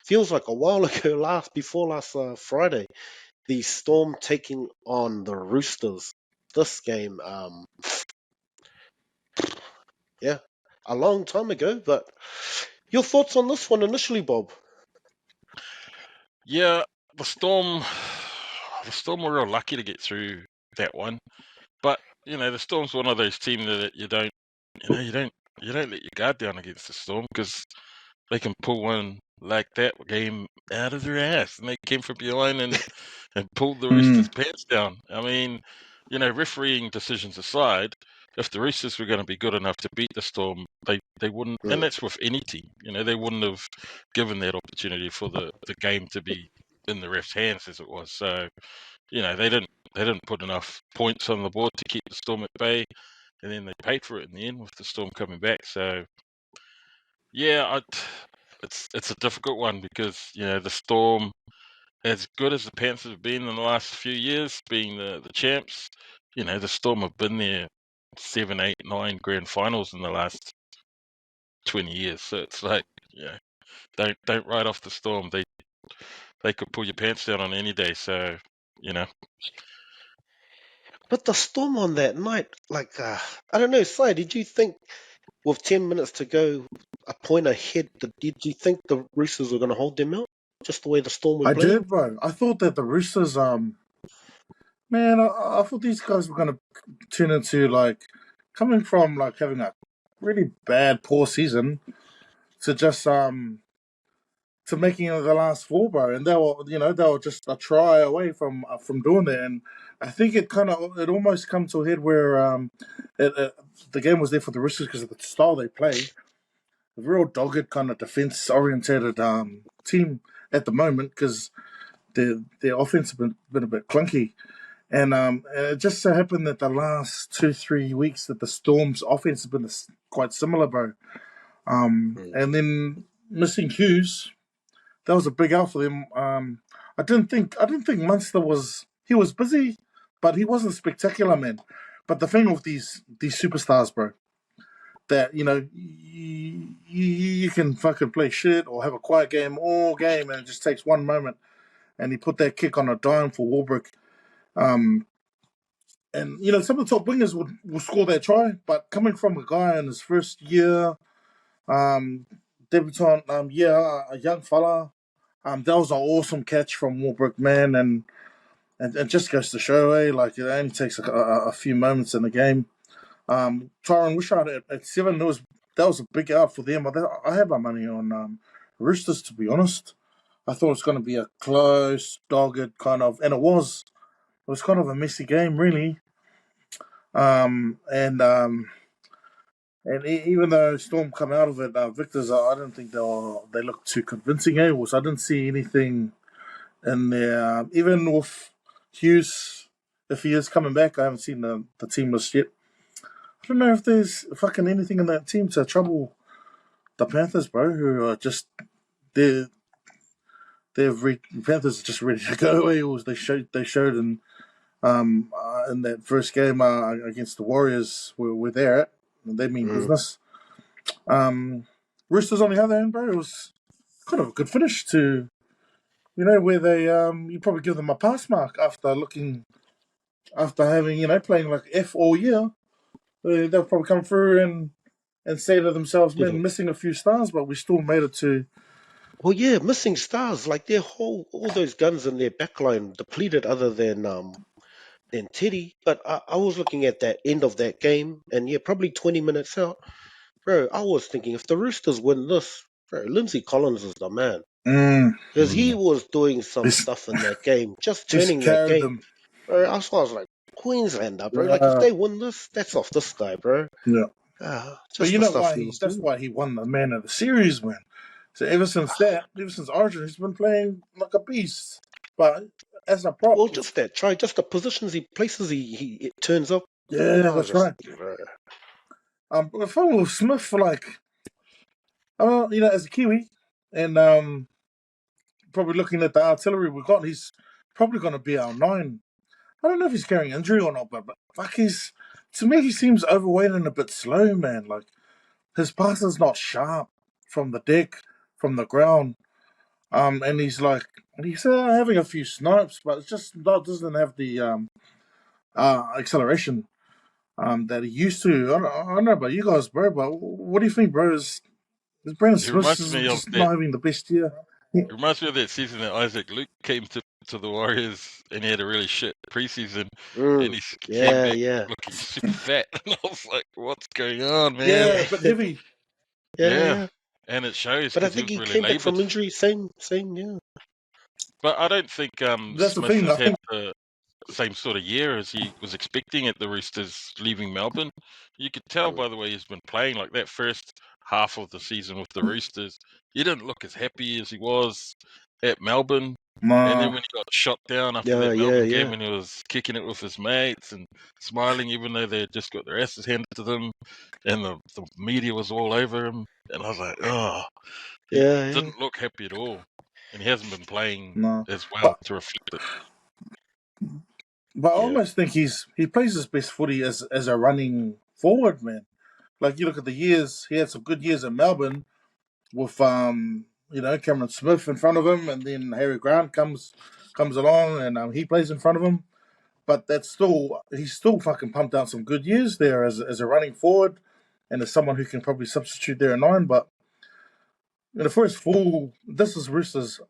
feels like a while ago, before last Friday, the Storm taking on the Roosters. This game, yeah, a long time ago. But your thoughts on this one initially, Bob? Yeah, the Storm were real lucky to get through that one. But the Storm's one of those teams that you don't let your guard down against the Storm, because they can pull one like that game out of their ass, and they came from behind and pulled the Roosters' pants down. I mean, refereeing decisions aside, if the Roosters were going to be good enough to beat the Storm, they wouldn't, and that's with any team. They wouldn't have given that opportunity for the game to be in the ref's hands as it was. So, they didn't put enough points on the board to keep the Storm at bay, and then they paid for it in the end with the Storm coming back. So, yeah, it's a difficult one because the Storm, as good as the Panthers have been in the last few years, being the champs, the Storm have been there 7, 8, 9 grand finals in the last 20 years. So it's like, don't write off the Storm. They could pull your pants down on any day. So, But the Storm on that night, like, I don't know, Si, did you think with 10 minutes to go, a point ahead, did you think the Roosters were going to hold them out? Just the way the Storm were I playing? did, bro. I thought that the Roosters, man, I thought these guys were going to turn into, like, coming from, like, having a really bad, poor season to just, to making it the last four, bro. And they were just a try away from doing that. And I think it almost come to a head where the game was there for the Roosters because of the style they play. A real dogged kind of defense-orientated team at the moment because their offense has been a bit clunky. And it just so happened that the last 2-3 weeks that the Storm's offense has been quite similar, bro. And then missing Hughes, that was a big out for them. I didn't think Munster was busy, but he wasn't spectacular, man. But the thing with these superstars, bro, that you can fucking play shit or have a quiet game all game, and it just takes one moment, and he put that kick on a dime for Warbrick. And some of the top wingers will score that try, but coming from a guy in his first year, debutant, a young fella, that was an awesome catch from Warbrick, man, and it just goes to show, like it only takes a few moments in the game. Tyron Wishart at 7, that was a big out for them. I had my money on Roosters, to be honest. I thought it was going to be a close, dogged kind of, and it was. It was kind of a messy game, really. And even though Storm come out of it, Victors, I don't think they looked too convincing. I didn't see anything in there. Even with Hughes, if he is coming back, I haven't seen the team list yet. I don't know if there's fucking anything in that team to trouble the Panthers, bro, who are just the Panthers are just ready to go. They showed in that first game against the Warriors were there. They mean business. Roosters on the other hand, bro, it was kind of a good finish to, where they you probably give them a pass mark after having playing like F all year. They'll probably come through and say to themselves, man, missing a few stars, but we still made it to. Well, yeah, missing stars, like all those guns in their backline depleted, other than Teddy. But I was looking at that end of that game, and yeah, probably 20 minutes out, bro. I was thinking if the Roosters win this, bro, Lindsay Collins is the man, because he was doing some stuff in that game, just turning that game. Them. Bro, I was like Queenslander, bro. Like if they win this, that's off this guy, bro. Yeah. But you know why? That's why he won the Man of the Series win. So ever since Origin, he's been playing like a beast. But as a prop, well, just that try, just the positions he places, it turns up. Yeah, that's right. If I was Smith, like, as a Kiwi, and probably looking at the artillery we've got, he's probably going to be our 9. I don't know if he's carrying injury or not, but fuck, to me, he seems overweight and a bit slow, man. Like, his pass is not sharp from the deck, from the ground. And he's having a few snipes, but it's just doesn't have the acceleration that he used to. I don't know about you guys, bro, but what do you think, bro? Is Brandon It Smith reminds me of just that. not having the best year? It reminds me of that season that Isaac Luke came to the Warriors and he had a really shit preseason, and he came Yeah, back yeah, looking super fat, and I was like, "What's going on, man?" Yeah, but heavy. yeah, Yeah, yeah. and it shows But I because he think was he really came back laboured. from injury. Same, yeah. But I don't think That's the Smith thing. has I had think the same sort of year as he was expecting at the Roosters leaving Melbourne. You could tell by the way he's been playing, like that first half of the season with the Roosters. He didn't look as happy as he was at Melbourne. And then nah. when he got shot down after Yeah, that yeah, Melbourne game yeah. and he was kicking it with his mates and smiling even though they had just got their asses handed to them and the media was all over him. And I was like, oh, he Yeah, yeah. didn't look happy at all. And he hasn't been playing No, as well but to reflect it. I Yeah. almost think he plays his best footy as a running forward, man. Like you look at the years, he had some good years in Melbourne with Cameron Smith in front of him, and then Harry Grant comes along and he plays in front of him. But he's still fucking pumped out some good years there as a running forward, and as someone who can probably substitute there in nine. But in the first this is Roosters'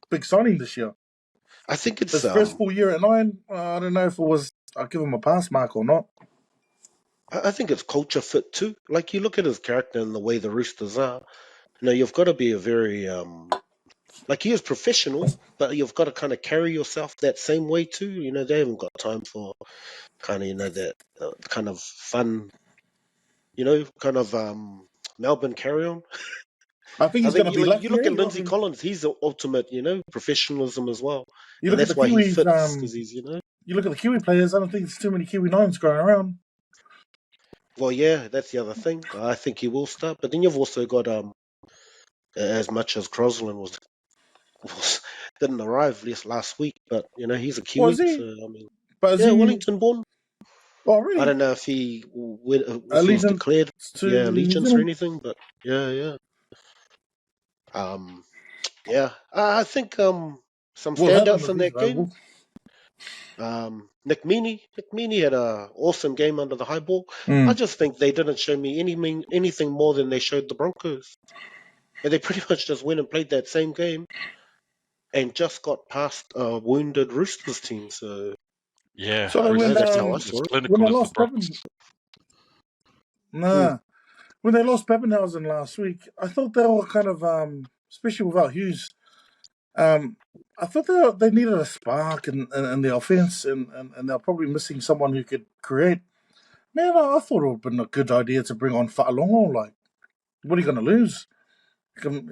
big signing this year. I think it's His first full year at nine. I don't know if it was. I'll give him a pass mark or not. I think it's culture fit too. Like you look at his character and the way the Roosters are. You've got to be a very like he is professional, but you've got to kind of carry yourself that same way too. They haven't got time for kind of that kind of fun, kind of Melbourne carry on. I think I he's going think to be you lucky. look Eh? at I Lindsay mean, Collins, he's the ultimate, professionalism as well, you and look at the that's why he Kiwis. fits because he's You look at the Kiwi players. I don't think there's too many Kiwi nines going around. well, yeah, that's the other thing. I think he will start, but then you've also got as much as Crosland was didn't arrive last week, but he's a Was Kiwi, so he? I mean, But is yeah, he? Wellington born. Oh, I really? don't know if if he was Allegiance declared, to yeah, New allegiance or Zealand? anything, but yeah, yeah, um, yeah. I think some We'll have him standouts if in he's that game. available. Nick Meaney had a awesome game under the high ball. I Mm. just think they didn't show me anything more than they showed the Broncos, and they pretty much just went and played that same game and just got past a wounded Roosters team. So Yeah, So that's Roosters how I as saw it. when they clinical as the lost Bronx. Hmm. When they lost Pappenhausen last week, I thought they were kind of especially without Hughes. Um, I thought they needed a spark in the offense, and they're probably missing someone who could create. Man, I thought it would have been a good idea to bring on Fa'alongo. Like, what are you going to lose? In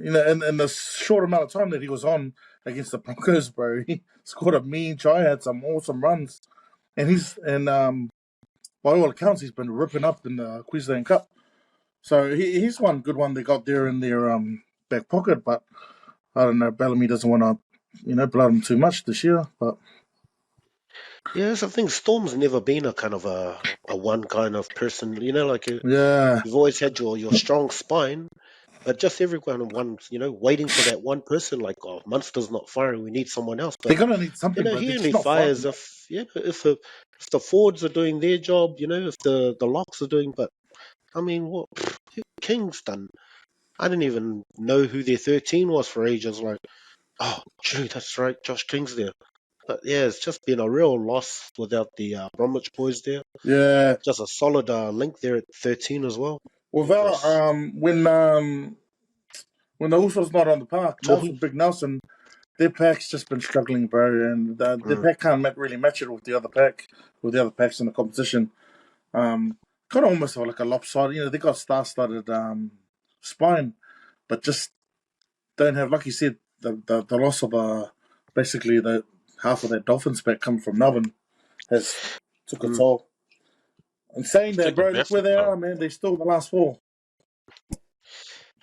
the short amount of time that he was on against the Broncos, bro, he scored a mean try, had some awesome runs, and by all accounts, he's been ripping up in the Queensland Cup. So he's one good one they got there in their back pocket, but I don't know. Bellamy doesn't want to, blood him too much this year. But Yes, I think Storm's never been a kind of a one kind of person. Like yeah, you've always had your strong spine, but just everyone one's waiting for that one person. Like, oh, Munster's not firing, we need someone else. But they're gonna need something, bro. he They're just only not fires firing. if the forwards are doing their job. If the locks are doing. But I mean, what King's done? I didn't even know who their 13 was for ages. Like, oh, true, that's right, Josh King's there. But yeah, it's just been a real loss without the Bromwich boys there. Yeah, Just a solid link there at 13 as well. And without just when the Usos not on the park, Tohu. Big Nelson, their pack's just been struggling, bro, and their Mm. pack can't really match it with the other pack, with the other packs in the competition. Kind of almost like a lopsided. They got star-studded spine, but just don't have, like you said, the loss of basically the half of that Dolphins pack coming from Melbourne has took a Mm. toll. And saying It's that, taken bro, look where massive they toll. are, man. They're still the last four.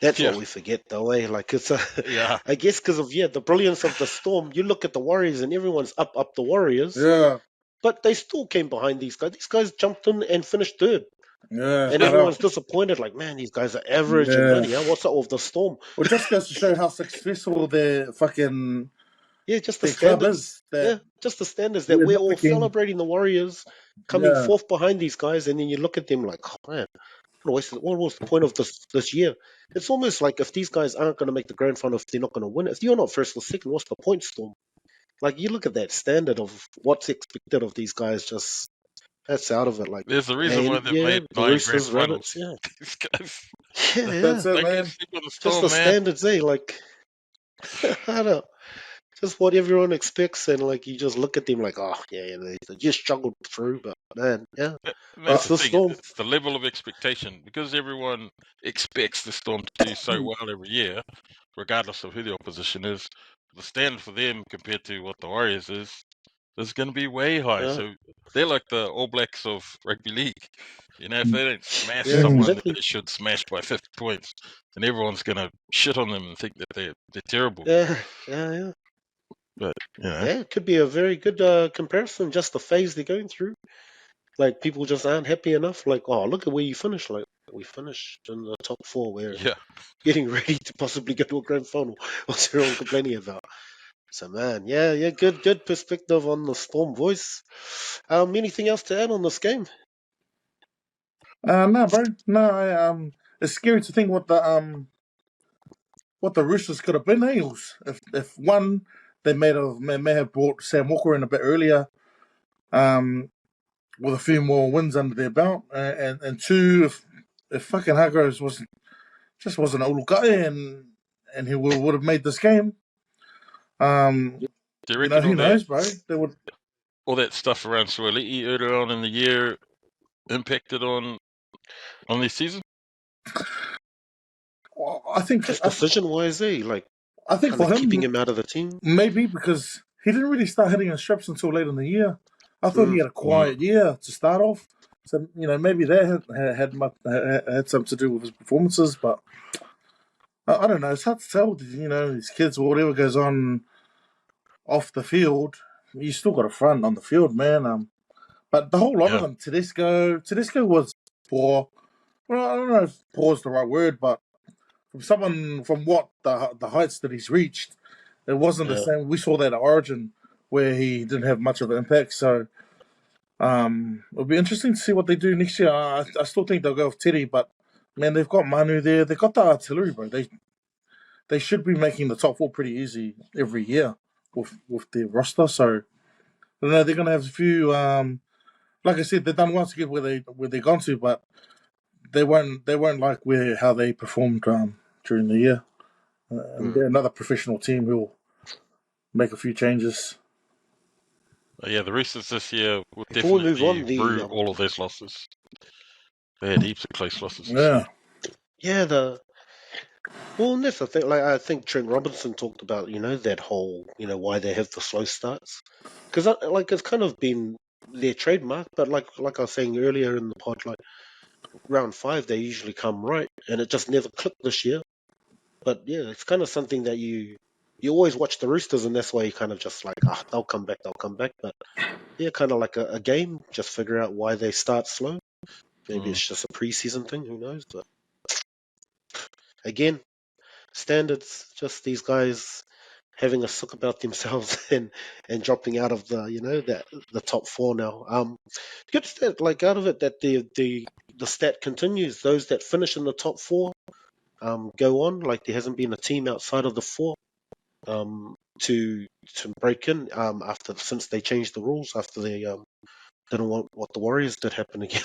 That's Yeah, what we forget, though. Like it's yeah, I guess because of the brilliance of the Storm. You look at the Warriors, and everyone's up the Warriors, Yeah, but they still came behind these guys. These guys jumped in and finished third. Yeah, And I know. everyone's disappointed. Like, man, these guys are average and Yeah. money. Huh? What's up with the Storm? Well, just goes to show how successful their fucking Yeah, just the their club standards. is. That Yeah, just the standards that we're we're not all making. celebrating the Warriors coming Yeah. fourth behind these guys, and then you look at them like, oh man, what was the point of this year? It's almost like if these guys aren't going to make the grand final, if they're not going to win, if you're not first or second, what's the point, Storm? Like you look at that standard of what's expected of these guys, just that's out of it. Like, There's a reason why and they've yeah, made the 9 grand Roosters, finals. Rabbits, yeah, These guys, yeah, yeah. That's it, they can't man. sleep on the Just Storm, the man. standards, eh? Like, I don't. Just what everyone expects, and like you just look at them like, oh yeah, yeah they just struggled through, but man, yeah, And Uh, that's it's the the thing. Storm. It's the level of expectation because everyone expects the Storm to do so well every year, regardless of who the opposition is. The standard for them compared to what the Warriors is going to be way high. Yeah, So they're like the All Blacks of rugby league. You know, if they don't smash yeah, someone that exactly. they should smash by 50 points, then everyone's going to shit on them and think that they're terrible. Yeah, yeah, yeah, But yeah. It could be a very good comparison. Just the phase they're going through. Like people just aren't happy enough. Like, oh, look at where you finished. Like we finished in the top four. We're yeah, getting ready to possibly go to a grand final. What's everyone complaining about? So man, yeah, yeah, good perspective on the Storm voice. Anything else to add on this game? no, bro. No, it's scary to think what the Roosters could have been. Eagles. If one, they may have brought Sam Walker in a bit earlier, with a few more wins under their belt, and two, if fucking Hargreaves wasn't a little guy and he would have made this game. Um, do you reckon Who knows, bro? They would. all that stuff around Suoliti earlier on in the year impacted on this season? Well, I think Just decision wise, like I think kind for of keeping him, him out of the team. maybe because he didn't really start hitting his straps until late in the year. I thought he Mm, had a quiet year to start off, so maybe that had something to do with his performances. But I don't know. It's hard to tell. These kids or whatever goes on off the field, you still got a front on the field, man. But the whole lot of Yeah, them, Tedesco was poor. Well, I don't know if poor is the right word, but from what the heights that he's reached, it wasn't the yeah. same. We saw that at Origin where he didn't have much of an impact. So it'll be interesting to see what they do next year. I still think they'll go with Teddy, but man, they've got Manu there. They've got the artillery, bro. They should be making the top four pretty easy every year with their roster. So I don't know, they're gonna have a few. Like I said, they've done well to get where they gone to, but they won't like how they performed during the year. And Mm. they're another professional team who'll make a few changes. yeah. The Roosters this year will Before we move definitely on, brew all of those losses. They had heaps of close losses this year. Yeah, yeah, and that's the thing. Like I think Trent Robinson talked about, that whole, why they have the slow starts, because like it's kind of been their trademark. But like I was saying earlier in the pod, like round five they usually come right, and it just never clicked this year. But yeah, it's kind of something that you always watch the Roosters, and that's why you kind of just like, they'll come back, they'll come back. But yeah, kind of like a game, just figure out why they start slow. Maybe Mm. it's just a preseason thing, who knows? But again, standards, just these guys having a suck about themselves and dropping out of the top four now. Good stat, like out of it that the stat continues. Those that finish in the top four go on. Like there hasn't been a team outside of the four to break in after since they changed the rules after they didn't want what the Warriors did happen again.